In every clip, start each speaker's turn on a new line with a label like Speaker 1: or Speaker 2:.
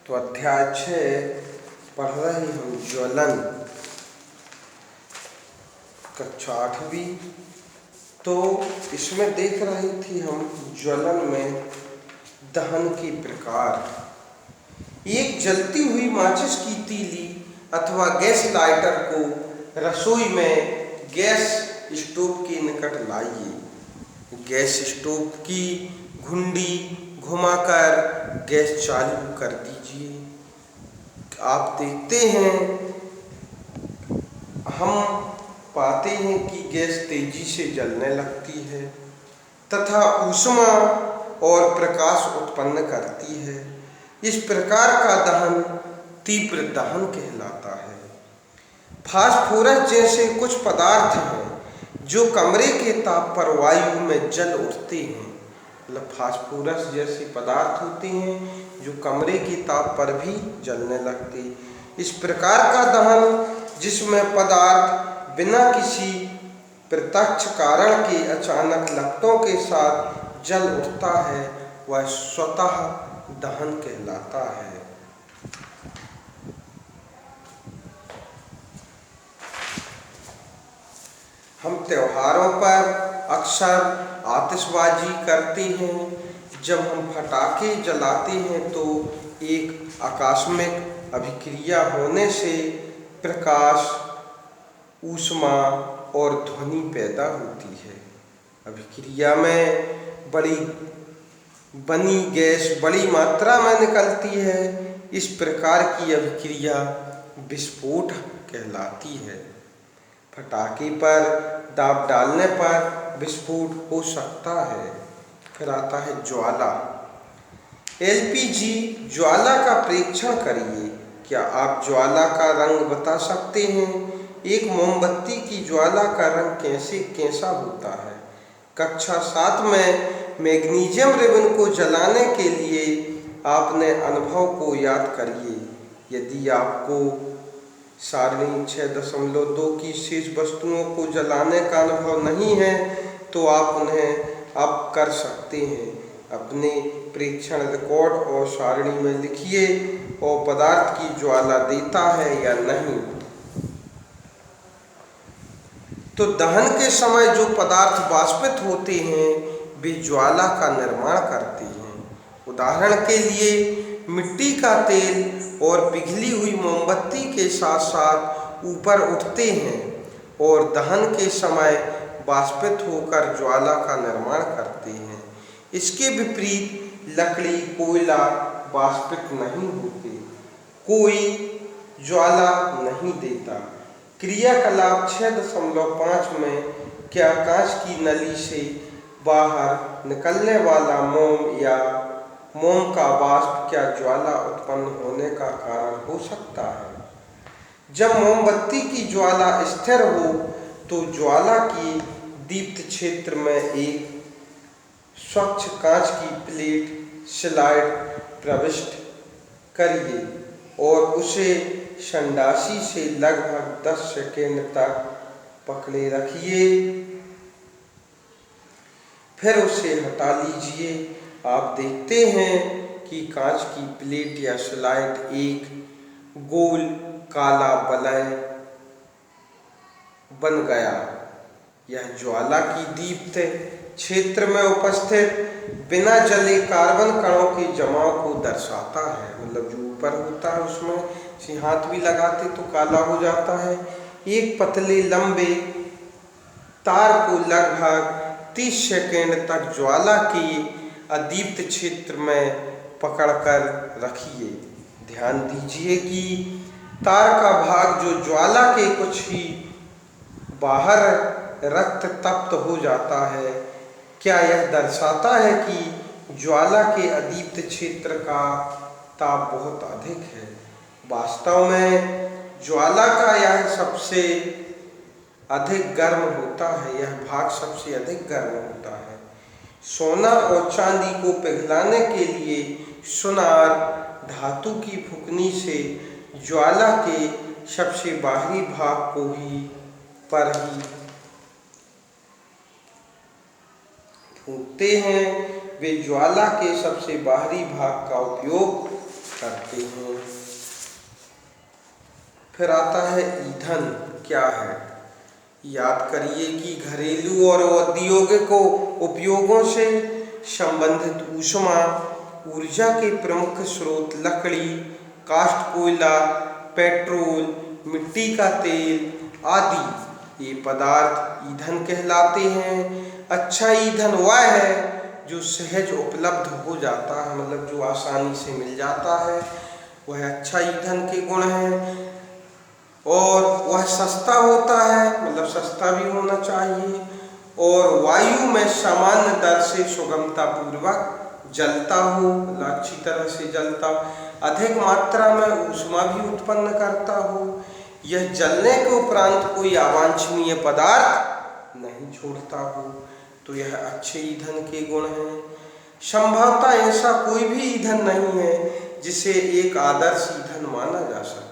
Speaker 1: तो अध्याय 6 पढ़ रहे हम ज्वलन, कक्षा 8वीं। तो इसमें देख रहे थे हम ज्वलन में दहन के प्रकार। एक जलती हुई माचिस की तीली अथवा गैस लाइटर को रसोई में गैस स्टोव के निकट लाइए। गैस स्टोव की घुंडी घुमाकर गैस चालू कर दीजिए। आप देखते हैं, हम पाते हैं कि गैस तेजी से जलने लगती है तथा ऊष्मा और प्रकाश उत्पन्न करती है। इस प्रकार का दहन तीव्र दहन कहलाता है। फास्फोरस जैसे कुछ पदार्थ हैं जो कमरे के ताप पर वायु में जल उठते हैं। मतलब फास्फोरस जैसे पदार्थ होते हैं जो कमरे के ताप पर भी जलने लगते। इस प्रकार का दहन जिसमें पदार्थ बिना किसी प्रत्यक्ष कारण के अचानक लपटों के साथ जल उठता है, वह स्वतः दहन कहलाता है। हम त्योहारों पर अक्सर आतिशबाजी करते हैं। जब हम पटाखे जलाते हैं तो एक आकस्मिक अभिक्रिया होने से प्रकाश, ऊष्मा और ध्वनि पैदा होती है। अभिक्रिया में बनी गैस बड़ी मात्रा में निकलती है। इस प्रकार की अभिक्रिया विस्फोट कहलाती है। पटाखे पर दाब डालने पर विस्फोट हो सकता है। फिर आता है ज्वाला। एलपीजी ज्वाला का परीक्षण करिए। क्या आप ज्वाला का रंग बता सकते हैं? एक मोमबत्ती की ज्वाला का रंग कैसा होता है? कक्षा 7 में मैग्नीशियम रिबन को जलाने के लिए आपने अनुभव को याद करिए। यदि आपको सारणी 6.2 की शेष वस्तुओं को जलाने का अनुभव नहीं है तो आप उन्हें अब कर सकते हैं। अपने परीक्षण रिकॉर्ड और सारणी में लिखिए और पदार्थ की ज्वाला देता है या नहीं। तो दहन के समय जो पदार्थ वाष्पित होते हैं वे ज्वाला का निर्माण करते हैं। उदाहरण के लिए मिट्टी का तेल और पिघली हुई मोमबत्ती के साथ साथ ऊपर उठते हैं और दहन के समय वाष्पित होकर ज्वाला का निर्माण करते हैं। इसके विपरीत लकड़ी, कोयला वाष्पित नहीं होते, कोई ज्वाला नहीं देता। क्रियाकलाप 6.5 में क्या कांच की नली से बाहर निकलने वाला मोम या मोम का वाष्प क्या ज्वाला उत्पन्न होने का कारण हो सकता है? जब मोमबत्ती की ज्वाला स्थिर हो तो ज्वाला की दीप्त क्षेत्र में एक स्वच्छ कांच की प्लेट स्लाइड प्रविष्ट करिए और उसे संडासी से लगभग 10 सेकेंड तक पकड़े रखिए। फिर उसे हटा लीजिए। आप देखते हैं कि कांच की प्लेट या स्लाइड एक गोल काला वलय बन गया। यह ज्वाला की दीप्त क्षेत्र में उपस्थित बिना जले कार्बन कणों के जमाव को दर्शाता है। मतलब जो ऊपर होता है उसमें से हाथ भी लगाते तो काला हो जाता है। एक पतले लंबे तार को लगभग 30 सेकेंड तक ज्वाला के अदीप्त क्षेत्र में पकड़कर रखिए। ध्यान दीजिए कि तार का भाग जो ज्वाला के कुछ ही बाहर रक्त तप्त हो जाता है। क्या यह दर्शाता है कि ज्वाला के अदीप्त क्षेत्र का ताप बहुत अधिक है? वास्तव में ज्वाला का यह सबसे अधिक गर्म होता है। यह भाग सबसे अधिक गर्म होता है। सोना और चांदी को पिघलाने के लिए सुनार धातु की फुकनी से ज्वाला के सबसे बाहरी भाग को ही फूंकते हैं। वे ज्वाला के सबसे बाहरी भाग का उपयोग करते हैं। फिर आता है ईंधन क्या है। याद करिए कि घरेलू और औद्योगिक उपयोगों से संबंधित ऊष्मा ऊर्जा के प्रमुख स्रोत लकड़ी, काष्ठ कोयला, पेट्रोल, मिट्टी का तेल आदि ये पदार्थ ईंधन कहलाते हैं। अच्छा ईंधन वह है जो सहज उपलब्ध हो जाता है, मतलब जो आसानी से मिल जाता है, वह अच्छा ईंधन के गुण हैं। और वह सस्ता होता है, मतलब सस्ता भी होना चाहिए, और वायु में सामान्य दर से सुगमता पूर्वक जलता हो, मतलब अच्छी तरह से जलता, अधिक मात्रा में ऊष्मा भी उत्पन्न करता हो, यह जलने के उपरांत कोई अवांछनीय पदार्थ नहीं छोड़ता हो, तो यह अच्छे ईंधन के गुण हैं। संभवतः ऐसा कोई भी ईंधन नहीं है जिसे एक आदर्श ईंधन माना जा सके।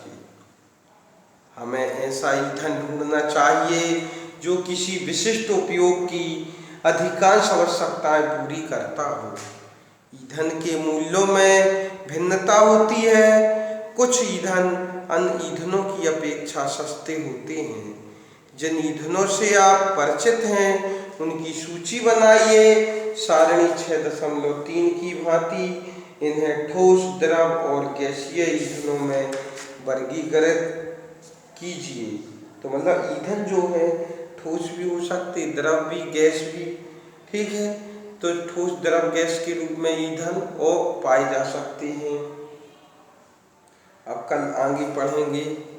Speaker 1: हमें ऐसा ईंधन ढूंढना चाहिए जो किसी विशिष्ट उपयोग की अधिकांश आवश्यकताएं पूरी करता हो। ईंधन के मूल्यों में भिन्नता होती है। कुछ ईंधन अन्य ईंधनों की अपेक्षा सस्ते होते हैं। जिन ईंधनों से आप परिचित हैं उनकी सूची बनाइए सारणी 6.3 की भांति। इन्हें ठोस, द्रव और गैसीय ईंधनों में वर्गीकृत कीजिए। तो मतलब ईंधन जो है ठोस भी हो सकते, द्रव भी, गैस भी, ठीक है। तो ठोस, द्रव, गैस के रूप में ईंधन और पाए जा सकते हैं। अब कल आगे पढ़ेंगे।